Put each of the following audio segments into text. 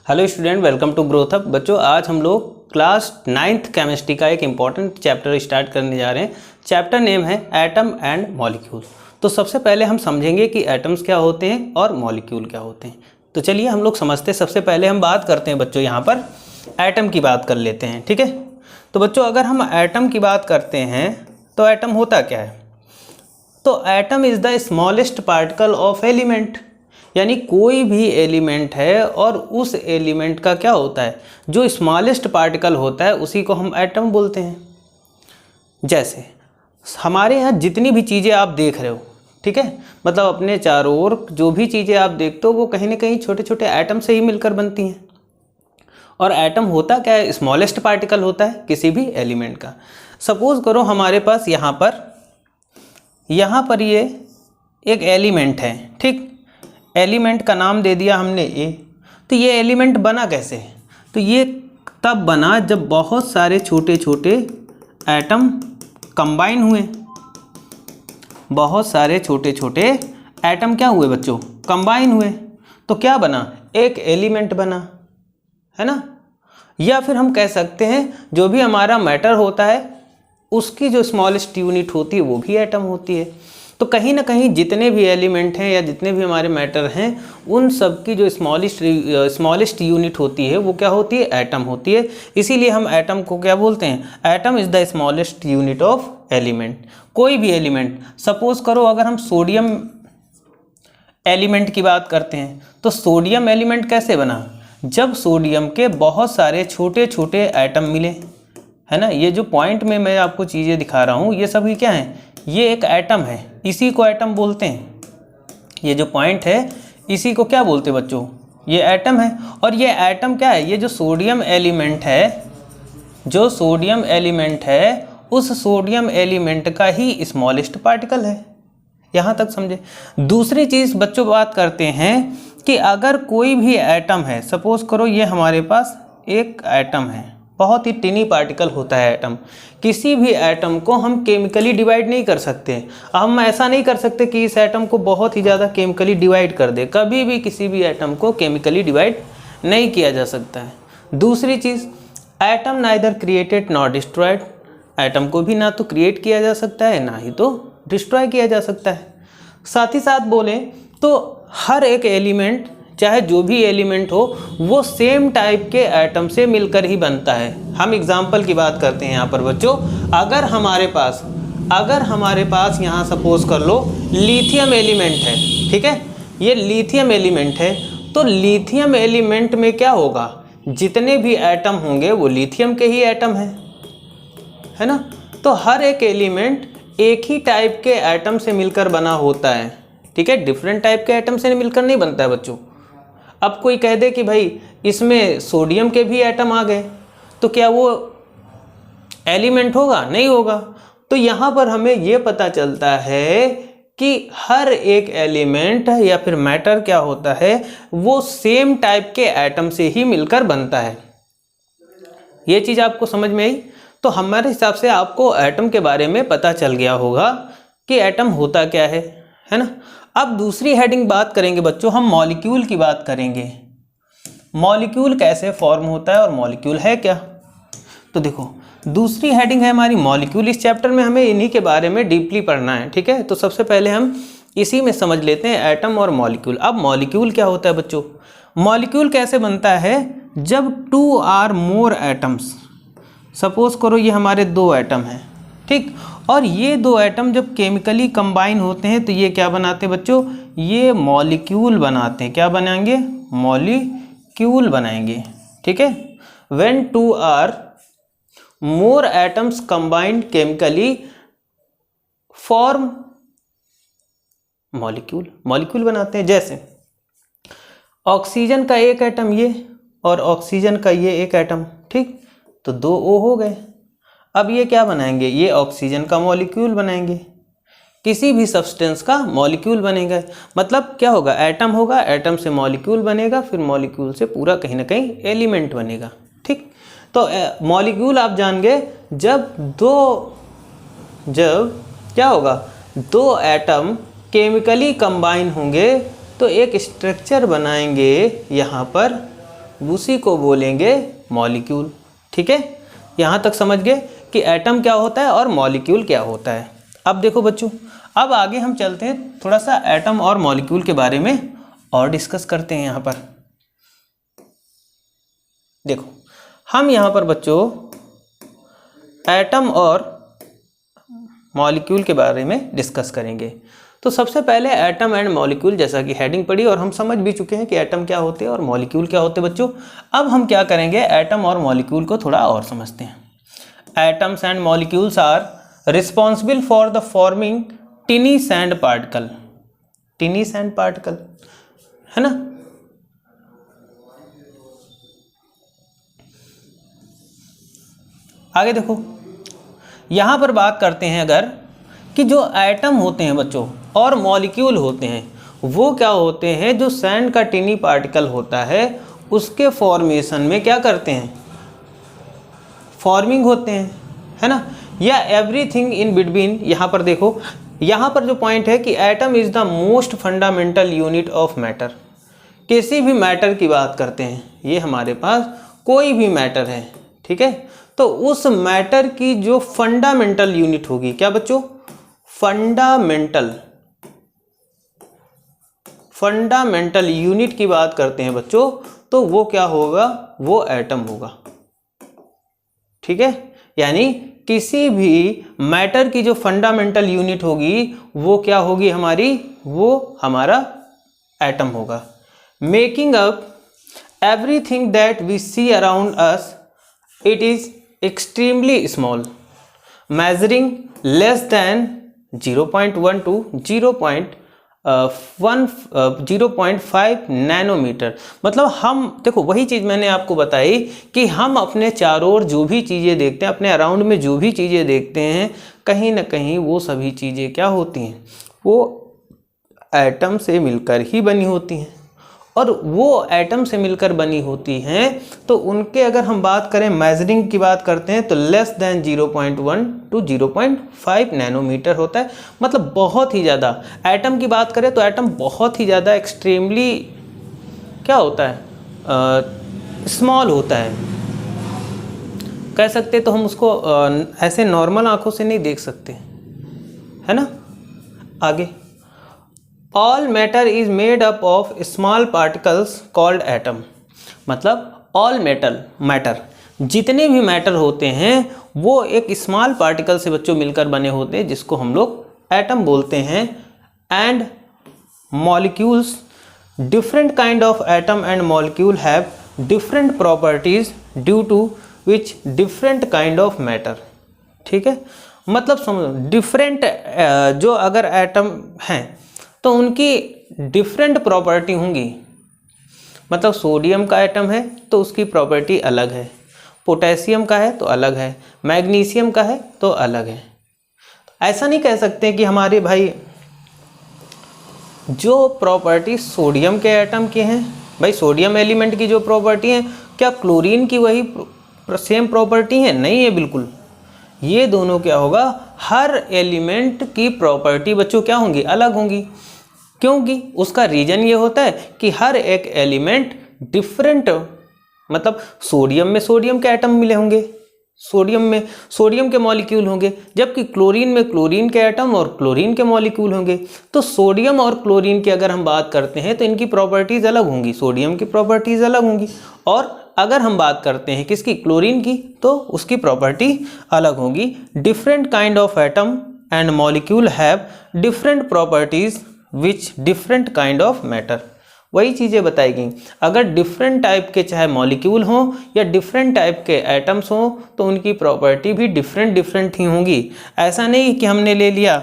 Hello student, welcome to growth up. बच्चों, आज हम लोग क्लास 9th केमिस्ट्री का एक इम्पॉर्टेंट चैप्टर स्टार्ट करने जा रहे हैं। चैप्टर नेम है एटम एंड मॉलिक्यूल। तो सबसे पहले हम समझेंगे कि एटम्स क्या होते हैं और मॉलिक्यूल क्या होते हैं। तो चलिए हम लोग समझते हैं। सबसे पहले हम बात करते हैं बच्चों, यहाँ पर एटम की बात कर लेते हैं। ठीक है, तो बच्चों अगर हम एटम की बात करते हैं तो एटम होता क्या है? तो atom is the smallest particle of element, यानी कोई भी एलिमेंट है और उस एलिमेंट का क्या होता है, जो स्मॉलेस्ट पार्टिकल होता है उसी को हम एटम बोलते हैं। जैसे हमारे यहाँ जितनी भी चीज़ें आप देख रहे हो, ठीक है, मतलब अपने चारों ओर जो भी चीज़ें आप देखते हो वो कहीं ना कहीं छोटे छोटे एटम से ही मिलकर बनती हैं। और एटम होता क्या है? स्मॉलेस्ट पार्टिकल होता है किसी भी एलिमेंट का। सपोज करो हमारे पास यहाँ पर ये एक एलिमेंट है, ठीक, एलिमेंट का नाम दे दिया हमने ए। तो ये एलिमेंट बना कैसे? तो ये तब बना जब बहुत सारे छोटे छोटे एटम कंबाइन हुए। बहुत सारे छोटे छोटे एटम क्या हुए बच्चों? कंबाइन हुए। तो क्या बना? एक एलिमेंट बना, है ना। या फिर हम कह सकते हैं जो भी हमारा मैटर होता है उसकी जो स्मॉलेस्ट यूनिट होती है वो भी एटम होती है। तो कहीं ना कहीं जितने भी एलिमेंट हैं या जितने भी हमारे मैटर हैं उन सब की जो स्मॉलेस्ट यूनिट होती है वो क्या होती है? एटम होती है। इसीलिए हम एटम को क्या बोलते हैं? Atom is the smallest unit of element. कोई भी एलिमेंट, सपोज करो अगर हम सोडियम एलिमेंट की बात करते हैं तो सोडियम एलिमेंट कैसे बना? जब सोडियम के बहुत सारे छोटे छोटे एटम मिले, है ना। ये जो पॉइंट में मैं आपको चीज़ें दिखा रहा हूँ ये सभी क्या हैं? ये एक एटम है, इसी को एटम बोलते हैं। ये जो पॉइंट है इसी को क्या बोलते हैं बच्चों? ये एटम है। और ये एटम क्या है? ये जो सोडियम एलिमेंट है, जो सोडियम एलिमेंट है उस सोडियम एलिमेंट का ही स्मॉलेस्ट पार्टिकल है। यहाँ तक समझे। दूसरी चीज़ बच्चों बात करते हैं कि अगर कोई भी एटम है, सपोज करो ये हमारे पास एक एटम है, बहुत ही टिनी पार्टिकल होता है एटम। किसी भी एटम को हम केमिकली डिवाइड नहीं कर सकते। हम ऐसा नहीं कर सकते कि इस एटम को बहुत ही ज़्यादा केमिकली डिवाइड कर दे। कभी भी किसी भी एटम को केमिकली डिवाइड नहीं किया जा सकता है। दूसरी चीज़, atom neither created not destroyed. Atom को भी ना तो क्रिएट किया जा सकता है ना ही तो डिस्ट्रॉय किया जा सकता है। साथ ही साथ बोलें तो हर एक एलिमेंट, चाहे जो भी एलिमेंट हो, वो सेम टाइप के एटम से मिलकर ही बनता है। हम एग्जाम्पल की बात करते हैं यहाँ पर बच्चों। अगर हमारे पास यहाँ सपोज कर लो लिथियम एलिमेंट है, ठीक है, ये लिथियम एलिमेंट है। तो लिथियम एलिमेंट में क्या होगा? जितने भी एटम होंगे वो लिथियम के ही एटम है ना। तो हर एक एलिमेंट एक ही टाइप के एटम से मिलकर बना होता है, ठीक है, डिफरेंट टाइप के एटम से मिलकर नहीं बनता है बच्चों। अब कोई कह दे कि भाई इसमें सोडियम के भी एटम आ गए, तो क्या वो एलिमेंट होगा? नहीं होगा। तो यहाँ पर हमें ये पता चलता है कि हर एक एलिमेंट या फिर मैटर क्या होता है, वो सेम टाइप के एटम से ही मिलकर बनता है। ये चीज़ आपको समझ में आई? तो हमारे हिसाब से आपको एटम के बारे में पता चल गया होगा कि एटम होता क्या है ना। अब दूसरी हेडिंग बात करेंगे बच्चों, हम मॉलिक्यूल की बात करेंगे। मॉलिक्यूल कैसे फॉर्म होता है और मॉलिक्यूल है क्या? तो देखो, दूसरी हेडिंग है हमारी मॉलिक्यूल। इस चैप्टर में हमें इन्हीं के बारे में डीपली पढ़ना है, ठीक है। तो सबसे पहले हम इसी में समझ लेते हैं एटम और मॉलिक्यूल। अब मॉलिक्यूल क्या होता है बच्चों? मॉलिक्यूल कैसे बनता है? जब 2 or more एटम्स, सपोज करो ये हमारे 2 एटम हैं, ठीक, और ये 2 एटम जब केमिकली कंबाइन होते हैं तो ये क्या बनाते हैं बच्चों? ये मॉलिक्यूल बनाते हैं। क्या बनाएंगे? मॉलिक्यूल बनाएंगे, ठीक है। When 2 or more atoms combined chemically form molecule बनाते हैं। जैसे ऑक्सीजन का एक एटम ये और ऑक्सीजन का ये एक एटम, ठीक, तो 2 O हो गए। अब ये क्या बनाएंगे? ये ऑक्सीजन का मॉलिक्यूल बनाएंगे। किसी भी सब्सटेंस का मॉलिक्यूल बनेगा। मतलब क्या होगा? एटम होगा, एटम से मॉलिक्यूल बनेगा, फिर मॉलिक्यूल से पूरा कहीं ना कहीं एलिमेंट बनेगा, ठीक। तो मॉलिक्यूल आप जान गए, जब क्या होगा? 2 एटम केमिकली कंबाइन होंगे तो एक स्ट्रक्चर बनाएंगे यहाँ पर, उसी को बोलेंगे मॉलिक्यूल। ठीक है, यहाँ तक समझ गए कि एटम क्या होता है और मॉलिक्यूल क्या होता है। अब देखो बच्चों, अब आगे हम चलते हैं, थोड़ा सा एटम और मॉलिक्यूल के बारे में और डिस्कस करते हैं। यहाँ पर देखो, हम यहाँ पर बच्चों एटम और मॉलिक्यूल के बारे में डिस्कस करेंगे। तो सबसे पहले एटम एंड मॉलिक्यूल, जैसा कि हेडिंग पढ़ी और हम समझ भी चुके हैं कि एटम क्या होते हैं और मॉलिक्यूल क्या होते हैं बच्चों। अब हम क्या करेंगे, एटम और मॉलिक्यूल को थोड़ा और समझते हैं। Atoms and molecules are responsible for the forming tiny sand particle. Tiny sand particle है ना। आगे देखो, यहाँ पर बात करते हैं अगर कि जो एटम होते हैं बच्चों और मॉलिक्यूल होते हैं वो क्या होते हैं, जो सैंड का टिनी पार्टिकल होता है उसके फॉर्मेशन में क्या करते हैं, फॉर्मिंग होते हैं, है ना, या एवरीथिंग इन बिटवीन। यहाँ पर देखो, यहाँ पर जो पॉइंट है कि atom is the most fundamental unit of matter. किसी भी मैटर की बात करते हैं, ये हमारे पास कोई भी मैटर है, ठीक है, तो उस मैटर की जो फंडामेंटल यूनिट होगी, क्या बच्चों, फंडामेंटल यूनिट की बात करते हैं बच्चों, तो वो क्या होगा, वो एटम होगा। ठीक है, यानी किसी भी मैटर की जो फंडामेंटल यूनिट होगी वो क्या होगी हमारी, वो हमारा एटम होगा। Making up everything that we see around us, it is extremely small, measuring less than 0.1 to 0.5 nanometre. मतलब हम देखो, वही चीज़ मैंने आपको बताई कि हम अपने चारों ओर जो भी चीज़ें देखते हैं, अपने अराउंड में जो भी चीज़ें देखते हैं, कहीं ना कहीं वो सभी चीज़ें क्या होती हैं, वो एटम से मिलकर ही बनी होती हैं। और वो एटम से मिलकर बनी होती हैं तो उनके अगर हम बात करें, मेजरिंग की बात करते हैं, तो लेस देन 0.1 टू 0.5 नैनोमीटर होता है। मतलब बहुत ही ज़्यादा, एटम की बात करें तो एटम बहुत ही ज़्यादा एक्सट्रीमली क्या होता है, स्मॉल होता है, कह सकते तो हम उसको ऐसे नॉर्मल आंखों से नहीं देख सकते, है ना। आगे, all matter is made up of small particles called atom. मतलब ऑल मैटर जितने भी मैटर होते हैं वो एक स्मॉल पार्टिकल से बच्चों मिलकर बने होते हैं, जिसको हम लोग एटम बोलते हैं। And molecules, different kind of atom and molecule have different properties due to which different kind of matter. ठीक है, मतलब समझो, डिफरेंट जो अगर एटम हैं तो उनकी डिफरेंट प्रॉपर्टी होंगी। मतलब सोडियम का एटम है तो उसकी प्रॉपर्टी अलग है, पोटेशियम का है तो अलग है, मैग्नीशियम का है तो अलग है। ऐसा नहीं कह सकते कि हमारे भाई जो प्रॉपर्टी सोडियम के एटम की हैं, भाई सोडियम एलिमेंट की जो प्रॉपर्टी है, क्या क्लोरीन की वही सेम प्रॉपर्टी है? नहीं है, बिल्कुल। ये दोनों क्या होगा, हर एलिमेंट की प्रॉपर्टी बच्चों क्या होंगी, अलग होंगी। क्योंकि उसका रीजन ये होता है कि हर एक एलिमेंट डिफरेंट, मतलब सोडियम में सोडियम के एटम मिले होंगे, सोडियम में सोडियम के मॉलिक्यूल होंगे, जबकि क्लोरीन में क्लोरीन के एटम और क्लोरीन के मॉलिक्यूल होंगे। तो सोडियम और क्लोरीन की अगर हम बात करते हैं तो इनकी प्रॉपर्टीज़ अलग होंगी, सोडियम की प्रॉपर्टीज़ अलग होंगी। और अगर हम बात करते हैं किसकी, क्लोरीन की, तो उसकी प्रॉपर्टी अलग होगी। Different kind of atom and molecule have different properties which different kind of matter. वही चीज़ें बताई गई। अगर डिफरेंट टाइप के चाहे मॉलिक्यूल हों या डिफरेंट टाइप के एटम्स हों तो उनकी प्रॉपर्टी भी डिफरेंट ही होंगी। ऐसा नहीं कि हमने ले लिया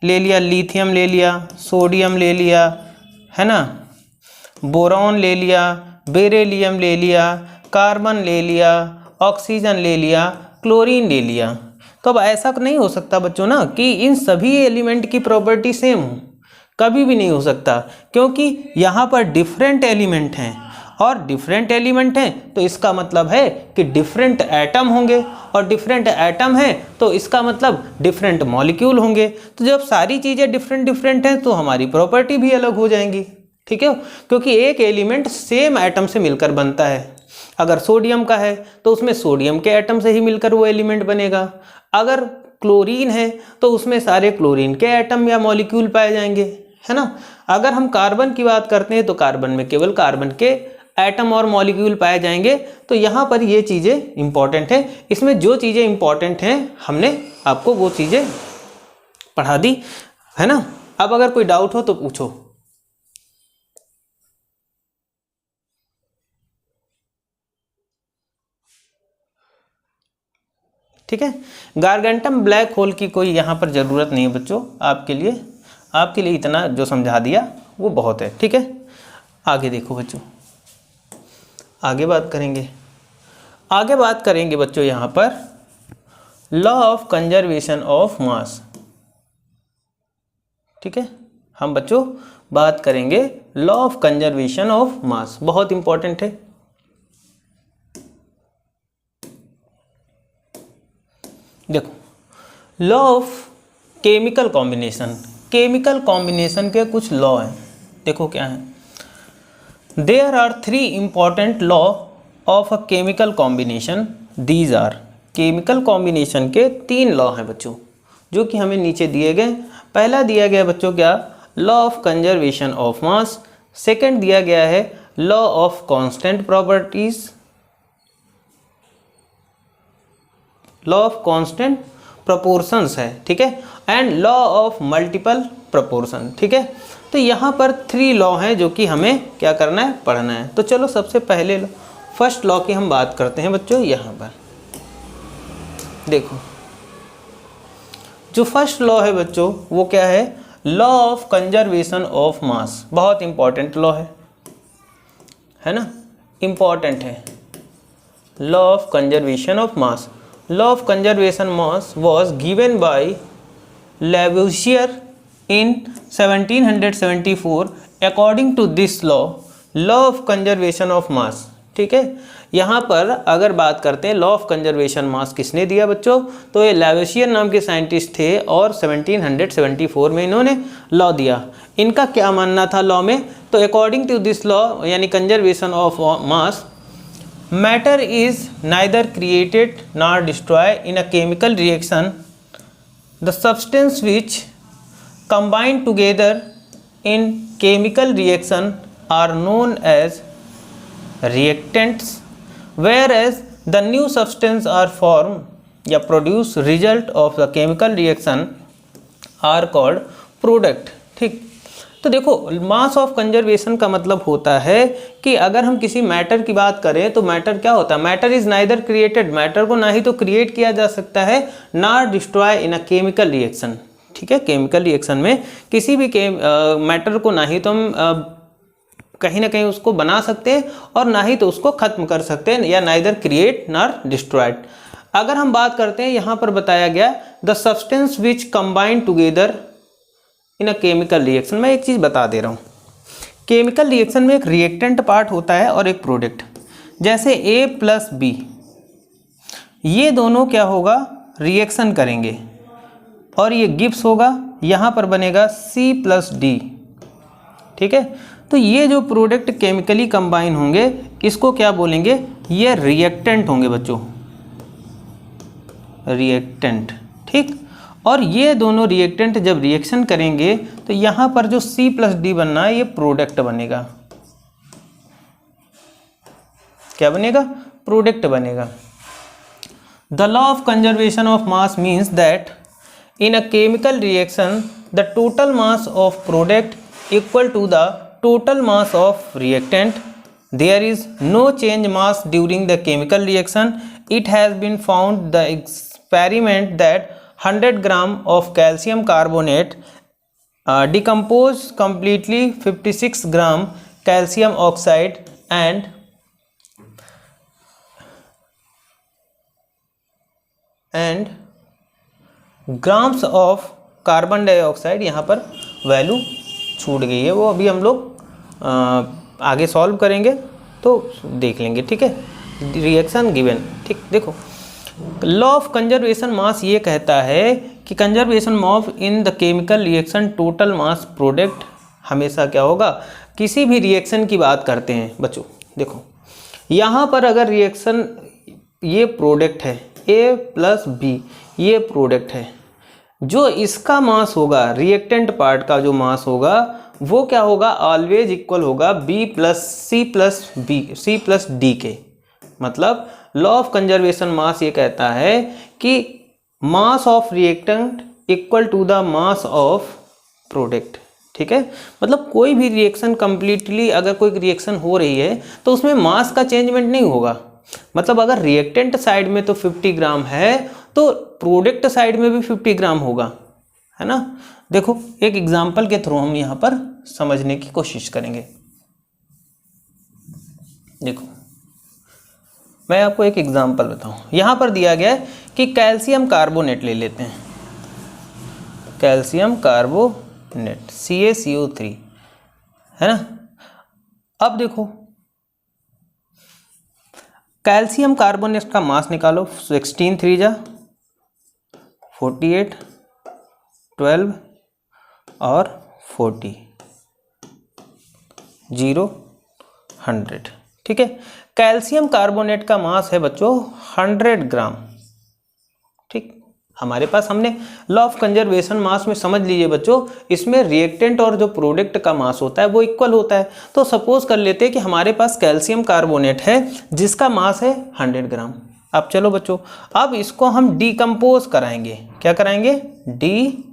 लिथियम ले लिया, सोडियम ले लिया, है ना, बोरॉन ले लिया, बेरिलियम ले लिया, कार्बन ले लिया, ऑक्सीजन ले लिया, क्लोरीन ले लिया। तो अब ऐसा नहीं हो सकता बच्चों ना कि इन सभी एलिमेंट की प्रॉपर्टी सेम हो, कभी भी नहीं हो सकता, क्योंकि यहाँ पर डिफरेंट एलिमेंट हैं और डिफरेंट एलिमेंट हैं तो इसका मतलब है कि डिफरेंट एटम होंगे, और डिफरेंट एटम हैं तो इसका मतलब डिफरेंट मॉलिक्यूल होंगे। तो जब सारी चीज़ें डिफरेंट हैं तो हमारी प्रॉपर्टी भी अलग हो जाएंगी। ठीक है, क्योंकि एक एलिमेंट सेम एटम से मिलकर बनता है। अगर सोडियम का है तो उसमें सोडियम के एटम से ही मिलकर वो एलिमेंट बनेगा। अगर क्लोरीन है तो उसमें सारे क्लोरीन के एटम या मॉलिक्यूल पाए जाएंगे, है ना। अगर हम कार्बन की बात करते हैं तो कार्बन में केवल कार्बन के एटम और मॉलिक्यूल पाए जाएंगे। तो यहाँ पर ये चीज़ें इंपॉर्टेंट है। इसमें जो चीज़ें इंपॉर्टेंट हैं हमने आपको वो चीज़ें पढ़ा दी, है ना। अब अगर कोई डाउट हो तो पूछो। ठीक है, गारगेंटम ब्लैक होल की कोई यहाँ पर ज़रूरत नहीं है बच्चों, आपके लिए इतना जो समझा दिया वो बहुत है। ठीक है, आगे देखो बच्चों, आगे बात करेंगे बच्चों यहाँ पर लॉ ऑफ कंजर्वेशन ऑफ मास। ठीक है, हम बच्चों बात करेंगे लॉ ऑफ कंजर्वेशन ऑफ मास, बहुत इंपॉर्टेंट है। देखो, लॉ ऑफ केमिकल कॉम्बिनेशन के कुछ लॉ हैं। देखो क्या है, there are 3 important law of a chemical combination. These are, chemical combination के 3 लॉ हैं बच्चों, जो कि हमें नीचे दिए गए। पहला दिया गया बच्चों क्या, law of conservation of mass. Second दिया गया है law of constant properties, law of constant proportions है। ठीक है, and law of multiple proportion. ठीक है, तो यहाँ पर 3 लॉ हैं जो कि हमें क्या करना है, पढ़ना है। तो चलो सबसे पहले फर्स्ट लॉ की हम बात करते हैं बच्चों। यहाँ पर देखो, जो फर्स्ट लॉ है बच्चों वो क्या है, लॉ ऑफ कंजर्वेशन ऑफ मास। बहुत इंपॉर्टेंट लॉ है ना, इंपॉर्टेंट है। Law of conservation of mass, law of conservation mass was given by Lavoisier in 1774. According to this law, law of conservation of mass, ठीक है, यहाँ पर अगर बात करते हैं लॉ ऑफ कंजर्वेशन मास किसने दिया बच्चों, तो ये लैवोसियर नाम के साइंटिस्ट थे और 1774 में इन्होंने लॉ दिया। इनका क्या मानना था लॉ में, तो अकॉर्डिंग टू दिस लॉ यानी conservation of mass, matter is neither created nor destroyed in a chemical reaction. The substance which combine together in chemical reaction are known as reactants, whereas the new substance are formed या produce result of the chemical reaction are called product। ठीक, तो देखो mass of conservation का मतलब होता है कि अगर हम किसी मैटर की बात करें तो मैटर क्या होता है, matter is neither created, matter को ना ही तो क्रिएट किया जा सकता है ना destroy in a chemical reaction. ठीक है, केमिकल रिएक्शन में किसी भी मैटर को ना ही तो हम कहीं ना कहीं उसको बना सकते हैं और ना ही तो उसको खत्म कर सकते हैं, या नाइदर क्रिएट नॉर डिस्ट्रॉयड। अगर हम बात करते हैं यहाँ पर बताया गया the substance which combine together in a chemical reaction. मैं एक चीज़ बता दे रहा हूँ, केमिकल रिएक्शन में एक रिएक्टेंट पार्ट होता है और एक प्रोडक्ट। जैसे A प्लस B, ये दोनों क्या होगा, रिएक्शन करेंगे और ये गिब्स होगा, यहाँ पर बनेगा C प्लस D। ठीक है, तो ये जो प्रोडक्ट केमिकली कंबाइन होंगे इसको क्या बोलेंगे, ये रिएक्टेंट होंगे बच्चों, रिएक्टेंट। ठीक, और ये दोनों रिएक्टेंट जब रिएक्शन करेंगे तो यहाँ पर जो C प्लस D बनना है ये प्रोडक्ट बनेगा। क्या बनेगा, प्रोडक्ट बनेगा। The law of conservation of mass means that in a chemical reaction the total mass of product equal to the total mass of reactant. There is no change mass during the chemical reaction. It has been found the experiment that 100 gram of calcium carbonate decompose completely 56 gram calcium oxide and grams of carbon dioxide। यहाँ पर value छूट गई है, वो अभी हम लोग आगे सॉल्व करेंगे तो देख लेंगे। ठीक है, रिएक्शन गिवन। ठीक, देखो लॉ ऑफ कंजर्वेशन मास ये कहता है कि conservation mass in the chemical reaction total mass product हमेशा क्या होगा, किसी भी रिएक्शन की बात करते हैं बच्चों, देखो यहाँ पर अगर रिएक्शन, ये प्रोडक्ट है A प्लस B, ये प्रोडक्ट है, जो इसका मास होगा, रिएक्टेंट पार्ट का जो मास होगा वो क्या होगा, ऑलवेज इक्वल होगा B plus C plus D के। मतलब लॉ ऑफ कंजर्वेशन मास ये कहता है कि mass of reactant equal to the mass of product. ठीक है, मतलब कोई भी रिएक्शन कंप्लीटली, अगर कोई रिएक्शन हो रही है तो उसमें मास का चेंजमेंट नहीं होगा। मतलब अगर रिएक्टेंट साइड में तो 50 ग्राम है तो प्रोडक्ट साइड में भी 50 ग्राम होगा, है ना। देखो एक एग्जांपल के थ्रू हम यहाँ पर समझने की कोशिश करेंगे। देखो मैं आपको एक एग्जांपल बताऊं, यहाँ पर दिया गया है कि कैल्शियम कार्बोनेट ले लेते हैं, कैल्शियम कार्बोनेट CaCO3, है ना। अब देखो कैल्शियम कार्बोनेट का मास निकालो, 16 3 जा 48, 12 और 40, 0 100। ठीक है, कैल्शियम कार्बोनेट का मास है बच्चों 100 ग्राम। ठीक, हमारे पास हमने लॉ ऑफ कंजर्वेशन मास में समझ लीजिए बच्चों, इसमें रिएक्टेंट और जो प्रोडक्ट का मास होता है वो इक्वल होता है। तो सपोज कर लेते हैं कि हमारे पास कैल्शियम कार्बोनेट है जिसका मास है 100 ग्राम। अब चलो बच्चों, अब इसको हम डीकम्पोज कराएंगे। क्या कराएंगे, डीकम्पोज।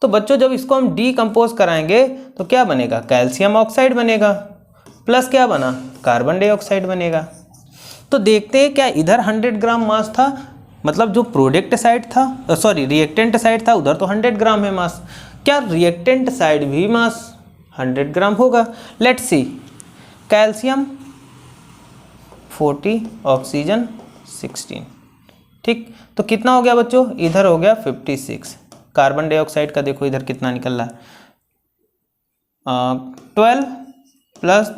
तो बच्चों जब इसको हम डीकम्पोज कराएंगे तो क्या बनेगा, कैल्शियम ऑक्साइड बनेगा, प्लस क्या बना, कार्बन डाइऑक्साइड बनेगा। तो देखते हैं क्या इधर 100 ग्राम मास था, मतलब जो प्रोडक्ट साइड था, सॉरी रिएक्टेंट साइड था, उधर तो 100 ग्राम है मास, क्या रिएक्टेंट साइड भी मास 100 ग्राम होगा। Let's see, calcium 40, oxygen 16। ठीक, तो कितना हो गया बच्चों, इधर हो गया 56। कार्बन डाइऑक्साइड का देखो इधर कितना निकल रहा है, 12 प्लस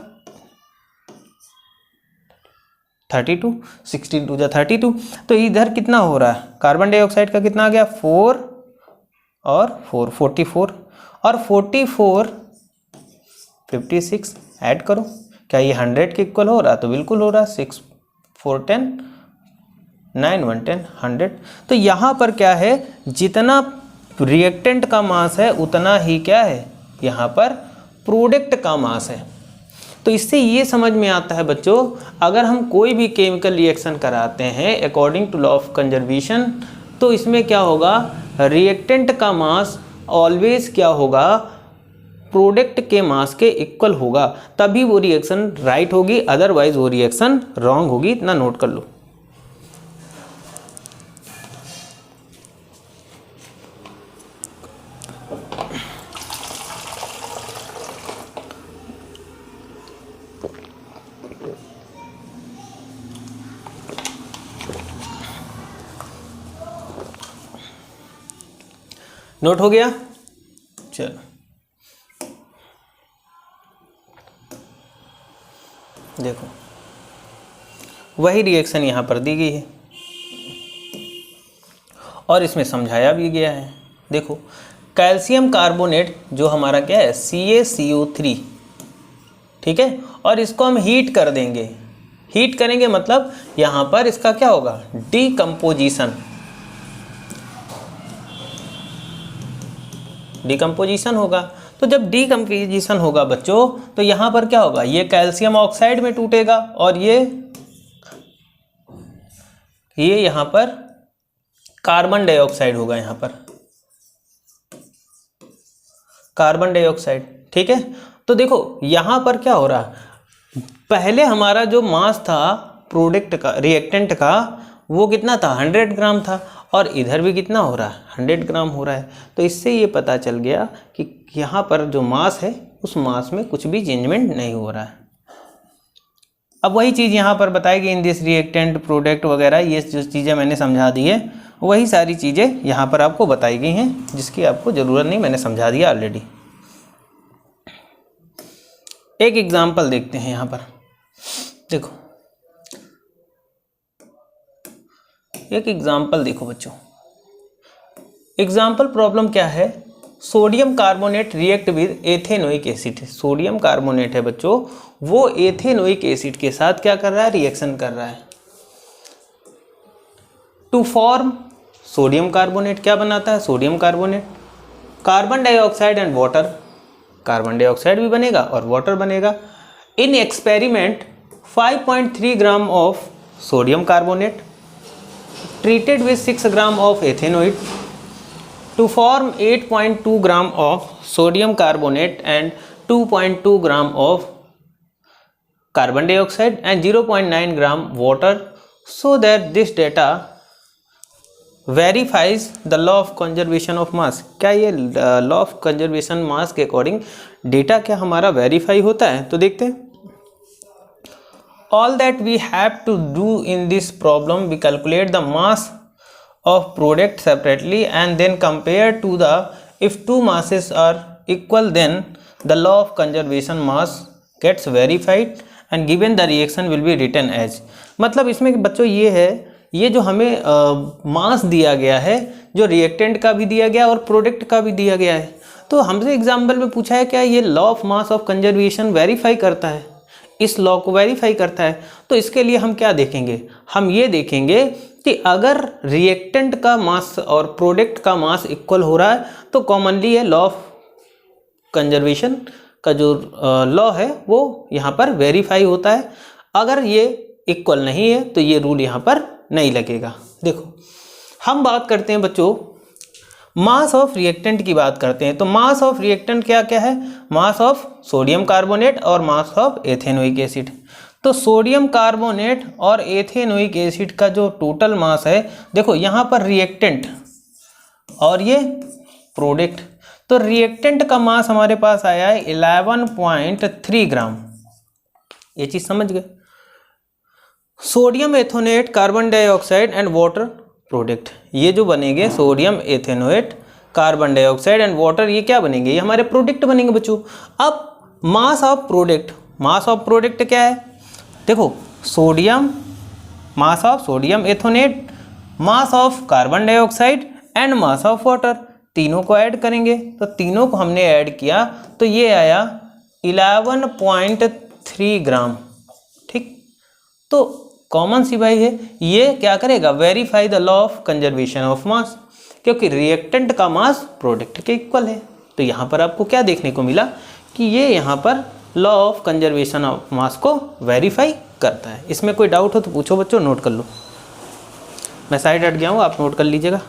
32, 16 2 जा 32। तो इधर कितना हो रहा है, कार्बन डाइऑक्साइड का कितना आ गया, 4 और 4 44, और 44 56 ऐड करो, क्या ये 100 के इक्वल हो रहा है, तो बिल्कुल हो रहा है। 6 4 10 9 1 10 100। तो यहाँ पर क्या है, जितना रिएक्टेंट का मास है उतना ही क्या है यहाँ पर प्रोडक्ट का मास है। तो इससे ये समझ में आता है बच्चों, अगर हम कोई भी केमिकल रिएक्शन कराते हैं according to law of conservation, तो इसमें क्या होगा, रिएक्टेंट का मास ऑलवेज क्या होगा, प्रोडक्ट के मास के इक्वल होगा, तभी वो रिएक्शन राइट होगी, अदरवाइज वो रिएक्शन रॉन्ग होगी। इतना नोट कर लो। नोट हो गया, चलो देखो वही रिएक्शन यहाँ पर दी गई है और इसमें समझाया भी गया है। देखो कैल्शियम कार्बोनेट जो हमारा क्या है, CaCO3, ठीक है, और इसको हम हीट कर देंगे। हीट करेंगे मतलब यहाँ पर इसका क्या होगा, डिकम्पोजिशन होगा। तो जब डिकम्पोजिशन होगा बच्चों, तो यहाँ पर क्या होगा, ये कैल्शियम ऑक्साइड में टूटेगा और ये यहाँ पर कार्बन डाइऑक्साइड होगा, यहाँ पर कार्बन डाइऑक्साइड। ठीक है, तो देखो यहाँ पर क्या हो रहा, पहले हमारा जो मास था प्रोडक्ट का, रिएक्टेंट का, वो कितना था, 100 ग्राम था, और इधर भी कितना हो रहा है, 100 ग्राम हो रहा है। तो इससे ये पता चल गया कि यहाँ पर जो मास है उस मास में कुछ भी चेंजमेंट नहीं हो रहा है। अब वही चीज़ यहाँ पर बताएगी, इन दिस रिएक्टेंट प्रोडक्ट वगैरह, ये जो चीज़ें मैंने समझा दी है वही सारी चीज़ें यहाँ पर आपको बताई गई हैं, जिसकी आपको ज़रूरत नहीं, मैंने समझा दिया ऑलरेडी। एक एग्जाम्पल देखते हैं यहाँ पर। देखो एक एग्जाम्पल देखो बच्चों, एग्जाम्पल प्रॉब्लम क्या है, sodium carbonate react with ethanoic acid. Sodium carbonate है बच्चों, वो एथेनोइक एसिड के साथ क्या कर रहा है, रिएक्शन कर रहा है टू फॉर्म सोडियम कार्बोनेट। क्या बनाता है sodium carbonate, carbon dioxide and water, carbon dioxide भी बनेगा और वाटर बनेगा। In experiment 5.3 gram of sodium carbonate treated with 6 gram of ethanoid to form 8.2 gram of sodium carbonate and 2.2 gram of carbon dioxide and 0.9 gram water, so that this data verifies the law of conservation of mass। क्या ये law of conservation मास के according data क्या हमारा verify होता है? तो देखते हैं। All that we have to do in this problem, we calculate the mass of product separately and then compare to the, if two masses are equal, then the law of conservation mass gets verified and given the reaction will be written as। मतलब इसमें बच्चों ये है, ये जो हमें मास दिया गया है, जो रिएक्टेंट का भी दिया गया और प्रोडक्ट का भी दिया गया है, तो हमसे एग्जाम्पल में पूछा है क्या ये law of mass of conservation verify करता है, इस लॉ को वेरीफाई करता है। तो इसके लिए हम क्या देखेंगे, हम ये देखेंगे कि अगर रिएक्टेंट का मास और प्रोडक्ट का मास इक्वल हो रहा है तो कॉमनली ये लॉ ऑफ कंजर्वेशन का जो लॉ है वो यहाँ पर वेरीफाई होता है। अगर ये इक्वल नहीं है तो ये रूल यहाँ पर नहीं लगेगा। देखो हम बात करते हैं बच्चों मास ऑफ रिएक्टेंट की बात करते हैं। तो मास ऑफ रिएक्टेंट क्या क्या है, मास ऑफ सोडियम कार्बोनेट और मास ऑफ एथेनोइक एसिड। तो सोडियम कार्बोनेट और एथेनोइक एसिड का जो टोटल मास है, देखो यहाँ पर रिएक्टेंट और ये प्रोडक्ट, तो रिएक्टेंट का मास हमारे पास आया है 11.3 ग्राम। ये चीज़ समझ गए। Sodium ethanoate, carbon dioxide and water product, ये जो बनेंगे sodium ethanoate, carbon dioxide and water, ये क्या बनेंगे, ये हमारे प्रोडक्ट बनेंगे बच्चों। अब mass of product, mass of product क्या है, देखो sodium, mass of sodium ethanoate, mass of carbon dioxide and mass of water, तीनों को ऐड करेंगे। तो तीनों को हमने ऐड किया तो ये आया 11.3 ग्राम। ठीक, तो कॉमन सी बाई है, ये क्या करेगा, verify the law of conservation of मास, क्योंकि रिएक्टेंट का मास प्रोडक्ट के इक्वल है। तो यहाँ पर आपको क्या देखने को मिला कि ये यहाँ पर लॉ ऑफ कंजर्वेशन ऑफ मास को वेरीफाई करता है। इसमें कोई डाउट हो तो पूछो बच्चों, नोट कर लो। मैं साइड हट गया हूँ, आप नोट कर लीजिएगा।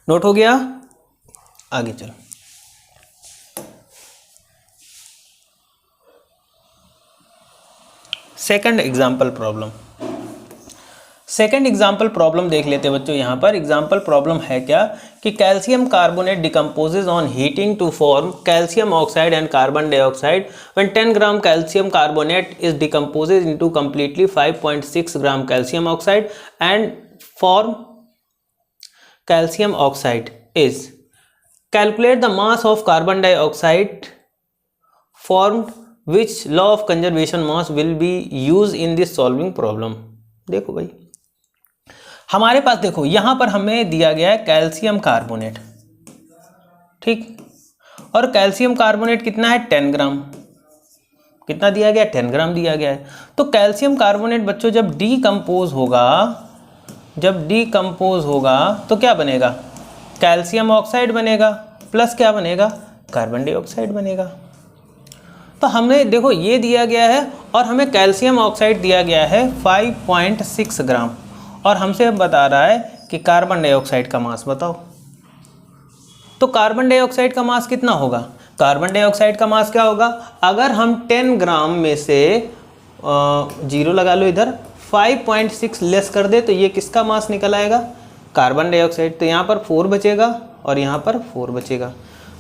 नोट हो गया, आगे चलो। Second example problem, second example problem देख लेते हैं बच्चों। यहाँ पर एग्जाम्पल प्रॉब्लम है क्या कि calcium carbonate decomposes on heating to form calcium oxide and carbon dioxide when 10 gram calcium carbonate is decomposes into completely 5.6 gram calcium oxide and form calcium oxide is, calculate the mass of carbon dioxide formed, which law of conservation mass will be used in this solving problem। देखो भाई हमारे पास, देखो यहाँ पर हमें दिया गया है कैल्शियम कार्बोनेट, ठीक, और कैल्शियम कार्बोनेट कितना है 10 ग्राम, कितना दिया गया 10 ग्राम दिया गया है। तो कैल्शियम कार्बोनेट बच्चों जब डीकम्पोज होगा, जब डीकम्पोज होगा तो क्या बनेगा, कैल्शियम ऑक्साइड बनेगा प्लस क्या बनेगा, कार्बन डाइऑक्साइड बनेगा। तो हमने देखो ये दिया गया है और हमें कैल्शियम ऑक्साइड दिया गया है 5.6 ग्राम और हमसे बता रहा है कि कार्बन डाइऑक्साइड का मास बताओ। तो कार्बन डाइऑक्साइड का मास कितना होगा, कार्बन डाइऑक्साइड का मास क्या होगा, अगर हम 10 ग्राम में से जीरो लगा लो इधर, 5.6 लेस कर दे तो ये किसका मास निकल आएगा, कार्बन डाइऑक्साइड। तो यहाँ पर 4 बचेगा और यहाँ पर 4 बचेगा।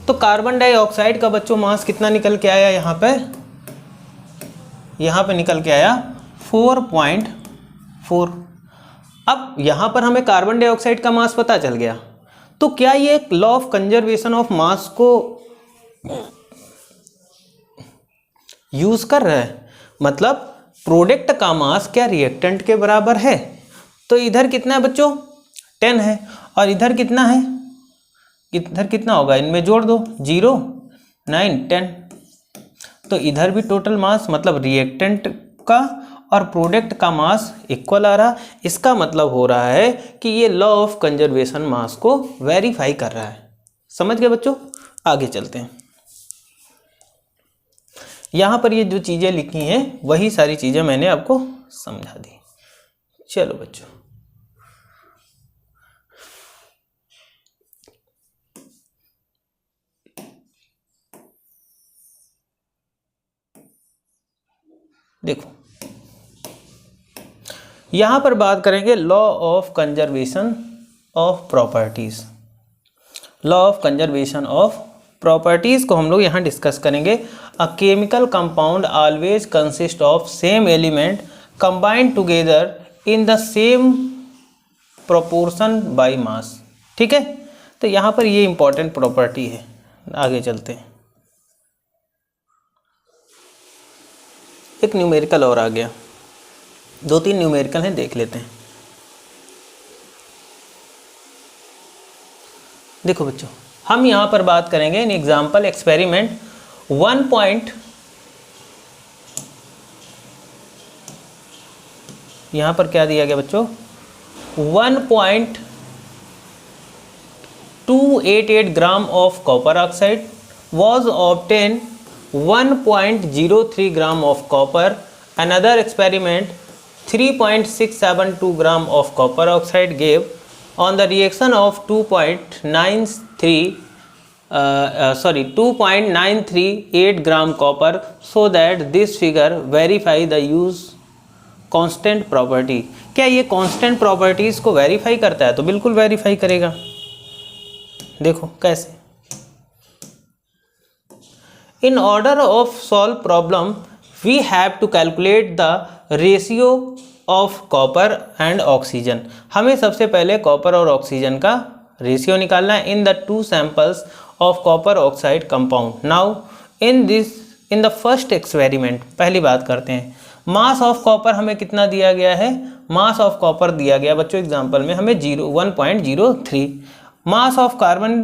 तो कार्बन डाइऑक्साइड का बच्चों मास कितना निकल के आया, यहाँ पे निकल के आया 4.4। अब यहाँ पर हमें कार्बन डाइऑक्साइड का मास पता चल गया, तो क्या ये लॉ ऑफ कंजर्वेशन ऑफ मास को यूज़ कर रहा है, मतलब प्रोडक्ट का मास क्या रिएक्टेंट के बराबर है। तो इधर कितना है बच्चों 10 है, और इधर कितना है, इधर कितना होगा, इनमें जोड़ दो 0 9 10। तो इधर भी टोटल मास मतलब रिएक्टेंट का और प्रोडक्ट का मास इक्वल आ रहा। इसका मतलब हो रहा है कि ये लॉ ऑफ कंजर्वेशन मास को वेरीफाई कर रहा है। समझ गए बच्चों, आगे चलते हैं। यहाँ पर ये जो चीज़ें लिखी हैं वही सारी चीज़ें मैंने आपको समझा दी। चलो बच्चों, देखो यहाँ पर बात करेंगे law of conservation of properties. Law of conservation of properties को हम लोग यहाँ डिस्कस करेंगे। A chemical compound always consist of same element combined together in the same proportion by mass. ठीक है, तो यहाँ पर ये इंपॉर्टेंट प्रॉपर्टी है। आगे चलते हैं, एक न्यूमेरिकल और आ गया, 2-3 न्यूमेरिकल हैं, देख लेते हैं। देखो बच्चों, हम यहाँ पर बात करेंगे इन एग्जाम्पल एक्सपेरिमेंट 1 यहाँ पर क्या दिया गया बच्चों, 1.288 gram of copper oxide was obtained 1.03 gram of copper. Another experiment 3.672 gram of copper oxide gave on the reaction of 2.938 gram copper, so that this figure verify the use constant property। क्या ये constant properties को verify करता है? तो बिल्कुल verify करेगा। देखो कैसे, in order of solve problem we have to calculate the ratio of copper and oxygen। हमें सबसे पहले कॉपर और ऑक्सीजन का रेशियो निकालना है in the 2 samples of copper oxide compound। now in the first experiment, पहली बात करते हैं, मास ऑफ कॉपर हमें कितना दिया गया है, मास ऑफ कॉपर दिया गया बच्चों एग्जाम्पल में हमें 1.03। मास ऑफ कार्बन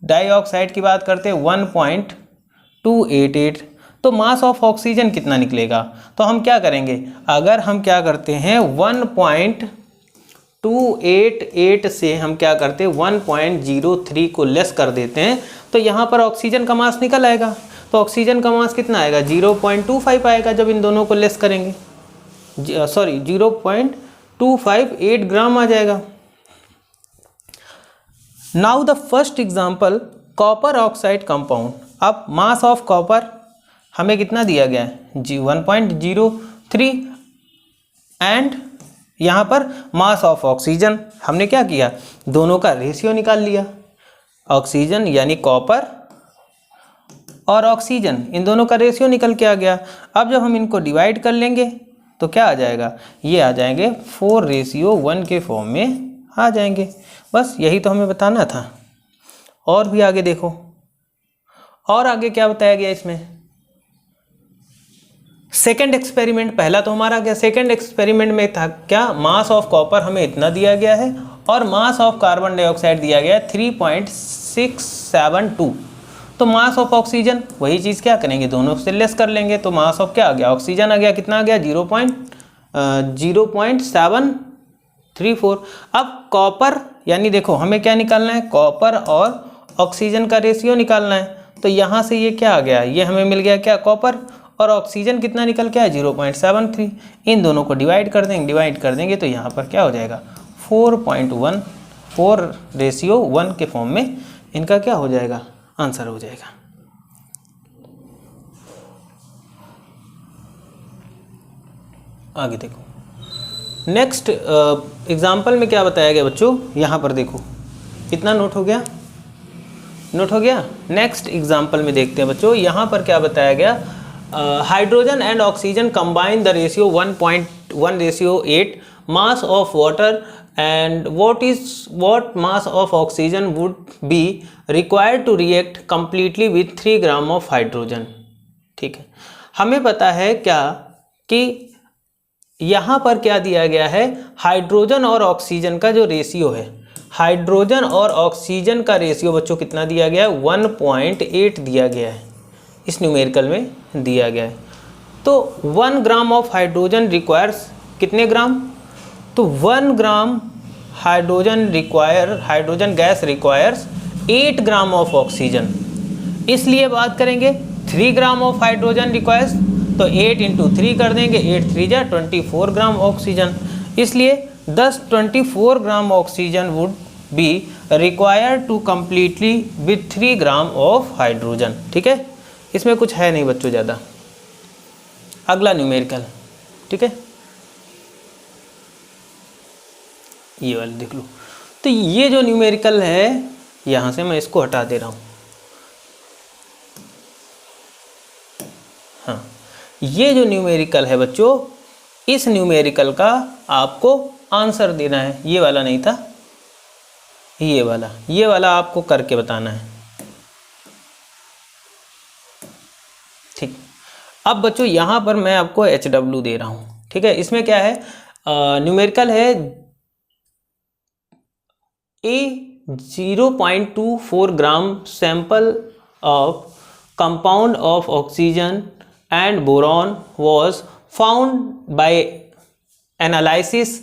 डाइऑक्साइड की बात करते हैं 1.288। तो मास ऑफ ऑक्सीजन कितना निकलेगा, तो हम क्या करेंगे, अगर हम क्या करते हैं 1.288 से हम क्या करते हैं 1.03 को लेस कर देते हैं, तो यहाँ पर ऑक्सीजन का मास निकल आएगा। तो ऑक्सीजन का मास कितना आएगा 0.25 आएगा जब इन दोनों को लेस करेंगे, सॉरी 0.258 ग्राम आ जाएगा। Now the first example copper oxide compound. अब मास ऑफ कॉपर हमें कितना दिया गया है 1.03 एंड यहाँ पर मास ऑफ ऑक्सीजन हमने क्या किया, दोनों का रेशियो निकाल लिया। ऑक्सीजन यानी कॉपर और ऑक्सीजन इन दोनों का रेशियो निकल के आ गया। अब जब हम इनको डिवाइड कर लेंगे तो क्या आ जाएगा, ये आ जाएंगे 4:1 के फॉर्म में आ जाएंगे। बस यही तो हमें बताना था। और भी आगे देखो, और आगे क्या बताया गया इसमें, सेकंड एक्सपेरिमेंट, पहला तो हमारा गया, सेकंड एक्सपेरिमेंट में था क्या, मास ऑफ कॉपर हमें इतना दिया गया है और मास ऑफ कार्बन डाइऑक्साइड दिया गया है 3.672। तो मास ऑफ ऑक्सीजन वही चीज़ क्या करेंगे, दोनों से लेस कर लेंगे। तो मास ऑफ क्या आ गया, ऑक्सीजन आ गया, कितना आ गया 0.734। अब कॉपर यानी देखो हमें क्या निकालना है, कॉपर और ऑक्सीजन का रेशियो निकालना है। तो यहाँ से ये क्या आ गया, ये हमें मिल गया क्या, कॉपर, और ऑक्सीजन कितना निकल के आया 0.73। इन दोनों को डिवाइड कर देंगे तो यहाँ पर क्या हो जाएगा 4.1, 4:1 के फॉर्म में इनका क्या हो जाएगा, आंसर हो जाएगा। आगे देखो, नेक्स्ट एग्जाम्पल में क्या बताया गया बच्चों, यहाँ पर देखो कितना नोट हो गया, नेक्स्ट एग्जाम्पल में देखते हैं बच्चों, यहाँ पर क्या बताया गया, hydrogen and oxygen combine the ratio 1.1:8 mass of water and what mass of oxygen would be required to react completely with 3 gram of hydrogen। ठीक है, हमें पता है क्या कि यहाँ पर क्या दिया गया है, हाइड्रोजन और ऑक्सीजन का जो रेशियो है, हाइड्रोजन और ऑक्सीजन का रेशियो बच्चों कितना दिया गया है, 1.8 दिया गया है, इस न्यूमेरिकल में दिया गया है। तो 1 ग्राम ऑफ हाइड्रोजन रिक्वायर्स कितने ग्राम, तो 1 gram hydrogen gas requires 8 gram of oxygen. इसलिए बात करेंगे 3 ग्राम ऑफ हाइड्रोजन रिक्वायर्स, तो 8 इंटू 3 कर देंगे, 8 3 जा 24 ग्राम ऑक्सीजन। इसलिए 24 gram oxygen would be required to completely with 3 gram of hydrogen. ठीक है, इसमें कुछ है नहीं बच्चों ज़्यादा। अगला न्यूमेरिकल, ठीक है, ये वाले देख लो। तो ये जो न्यूमेरिकल है, यहाँ से मैं इसको हटा दे रहा हूँ। हाँ, ये जो न्यूमेरिकल है बच्चों, इस न्यूमेरिकल का आपको आंसर देना है। ये वाला नहीं था, ये वाला आपको करके बताना है। ठीक, अब बच्चों यहाँ पर मैं आपको HW दे रहा हूँ। ठीक है, इसमें क्या है, न्यूमेरिकल है A 0.24 gram sample of compound of oxygen and boron was found by analysis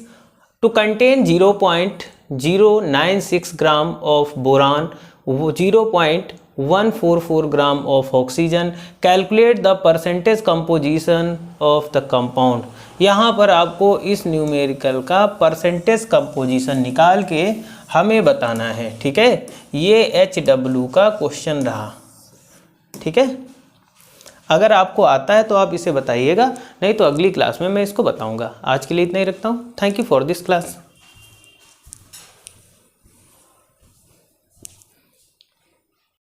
to contain 0.096 gram of boron, 0.144 gram of oxygen. Calculate the percentage composition of the compound. यहाँ पर आपको इस न्यूमेरिकल का परसेंटेज कंपोजिशन निकाल के हमें बताना है। ठीक है, ये HW का क्वेश्चन रहा। ठीक है, अगर आपको आता है तो आप इसे बताइएगा, नहीं तो अगली क्लास में मैं इसको बताऊंगा। आज के लिए इतना ही रखता हूँ। Thank you for this class.